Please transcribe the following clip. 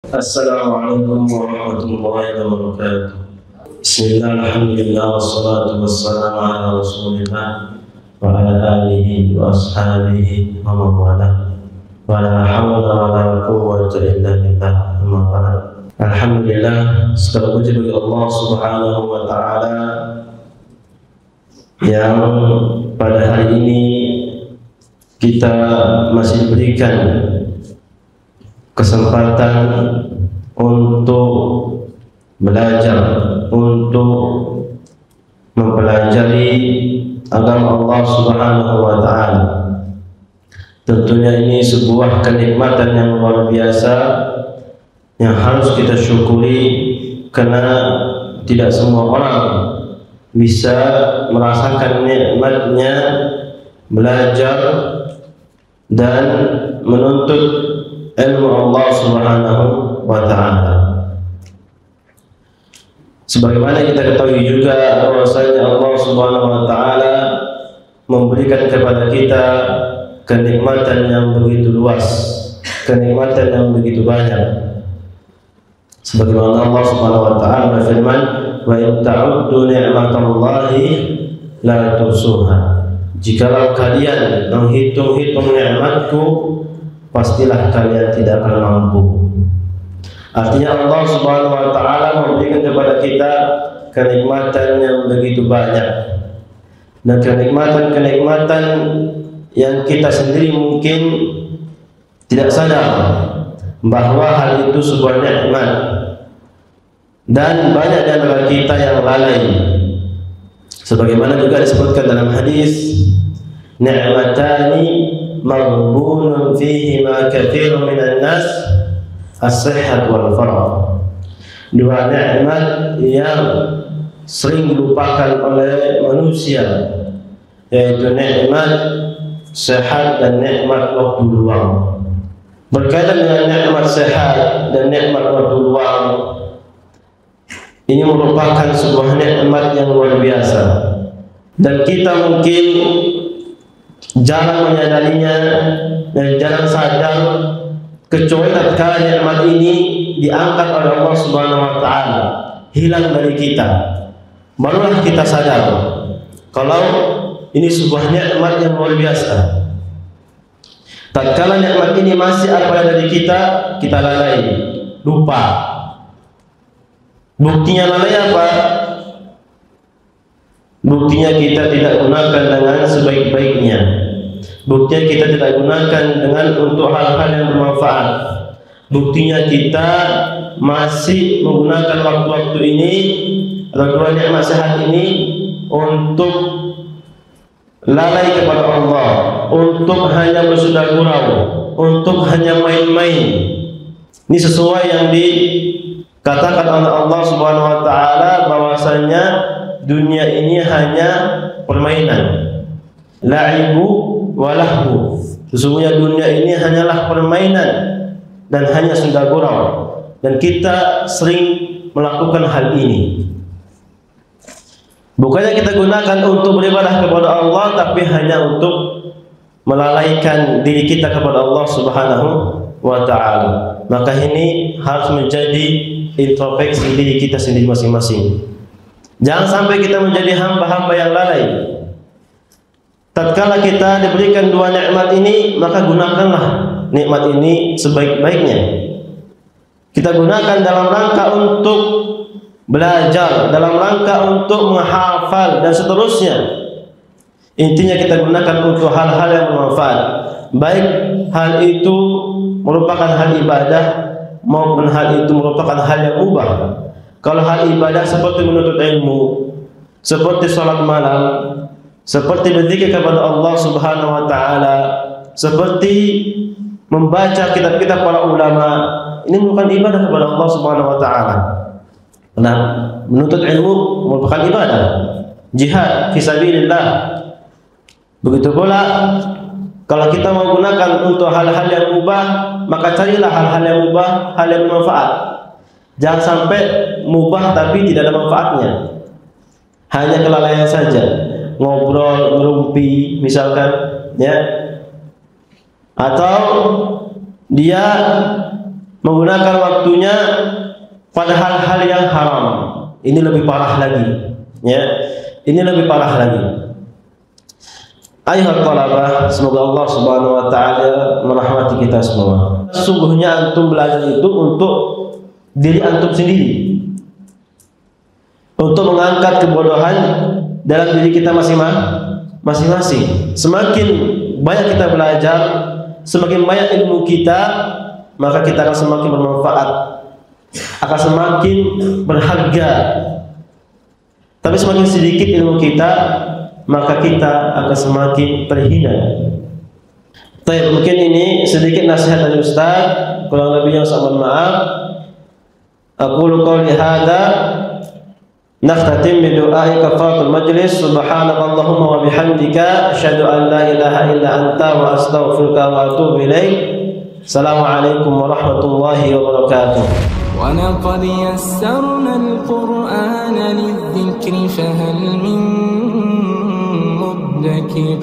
Assalamualaikum warahmatullahi wabarakatuh. Bismillah, alhamdulillah, wassalatu wassalamu ala rasulillah wa ala alihi wa ashabihi wa mawala wa la hawla wa la quwwata illa billah. Amma ba'd. Alhamdulillah, segala puji bagi Allah Subhanahu wa ta'ala yang pada hari ini kita masih diberikan kesempatan untuk belajar, untuk mempelajari agama Allah Subhanahu wa ta'ala. Tentunya ini sebuah kenikmatan yang luar biasa yang harus kita syukuri, karena tidak semua orang bisa merasakan nikmatnya belajar dan menuntut ilmu Allah Subhanahu wa ta'ala. Sebagaimana kita ketahui juga bahwasanya Allah Subhanahu wa ta'ala memberikan kepada kita kenikmatan yang begitu luas, kenikmatan yang begitu banyak. Sebagaimana Allah Subhanahu wa ta'ala berfirman, "Wa in ta'uddu ni'matallahi la tuhsuha." Jikalau kalian menghitung-hitung nikmatku, pastilah kalian tidak akan mampu. Artinya Allah Subhanahu wa ta'ala memberikan kepada kita kenikmatan yang begitu banyak, dan kenikmatan-kenikmatan yang kita sendiri mungkin tidak sadar bahwa hal itu sebuah nikmat, dan banyak di antara kita yang lalai. Sebagaimana juga disebutkan dalam hadis, ni'matani maghbunun fihi ma katsirun minan nas as-sihhat wal faragh. Dua nikmat yang sering dilupakan oleh manusia, yaitu nikmat sehat dan nikmat waktu luang. Berkaitan dengan nikmat sehat dan nikmat waktu luang, ini merupakan sebuah nikmat yang luar biasa, dan kita mungkin jarang menyadarinya dan jarang sadar, kecuali tatkala nikmat ini diangkat oleh Allah Subhanahu wa ta'ala, hilang dari kita, barulah kita sadar kalau ini sebuah nikmat yang luar biasa. Tatkala nikmat ini masih ada pada diri kita, kita lalai, lupa. Buktinya lalai apa? Buktinya kita tidak gunakan dengan sebaik-baiknya. Buktinya kita tidak gunakan dengan untuk hal-hal yang bermanfaat. Buktinya kita masih menggunakan waktu-waktu ini atau dua nikmat sehat ini untuk lalai kepada Allah, untuk hanya bersudah gurau, untuk hanya main-main. Ini sesuai yang dikatakan oleh Allah Subhanahu wa ta'ala bahwasanya dunia ini hanya permainan, la'ibu walahu. Sesungguhnya dunia ini hanyalah permainan dan hanya sudah gurau, dan kita sering melakukan hal ini. Bukannya kita gunakan untuk beribadah kepada Allah, tapi hanya untuk melalaikan diri kita kepada Allah Subhanahu wa ta'ala. Maka ini harus menjadi introspeksi diri kita sendiri masing-masing. Jangan sampai kita menjadi hamba-hamba yang lalai. Tatkala kita diberikan dua nikmat ini, maka gunakanlah nikmat ini sebaik-baiknya. Kita gunakan dalam rangka untuk belajar, dalam rangka untuk menghafal dan seterusnya. Intinya kita gunakan untuk hal-hal yang bermanfaat, baik hal itu merupakan hal ibadah maupun hal itu merupakan hal yang mubah. Kalau hal ibadah seperti menuntut ilmu, seperti sholat malam, seperti berzikir kepada Allah Subhanahu wa ta'ala, seperti membaca kitab-kitab para ulama, ini merupakan ibadah kepada Allah Subhanahu wa ta'ala. Nah, menuntut ilmu merupakan ibadah, jihad fisabilillah. Begitu pula kalau kita mau gunakan untuk hal-hal yang mubah, maka carilah hal-hal yang mubah, hal yang bermanfaat. Jangan sampai mubah tapi tidak ada manfaatnya, hanya kelalaian saja, ngobrol, ngerumpi misalkan, ya, atau dia menggunakan waktunya pada hal-hal yang haram. Ini lebih parah lagi, ya. Ini lebih parah lagi. Ayuhat talabah, semoga Allah Subhanahu wa taala merahmati kita semua. Sesungguhnya antum belajar itu untuk diri antum sendiri, untuk mengangkat kebodohan dalam diri kita masing-masing. Semakin banyak kita belajar, semakin banyak ilmu kita, maka kita akan semakin bermanfaat, akan semakin berharga. Tapi semakin sedikit ilmu kita, maka kita akan semakin terhina. Baik, mungkin ini sedikit nasihat dari Ustaz, kurang lebihnya saya mohon maaf. Aqulu qouli hadza, nakhtatim bi du'ai kafaratul majlis. Subhanakallahumma wa bihamdika, asyhadu an la ilaha illa anta wa astaghfiruka wa atubu ilaik. Assalamualaikum warahmatullahi wabarakatuh. ولقد يسرنا القرآن للذكر فهل من مدكر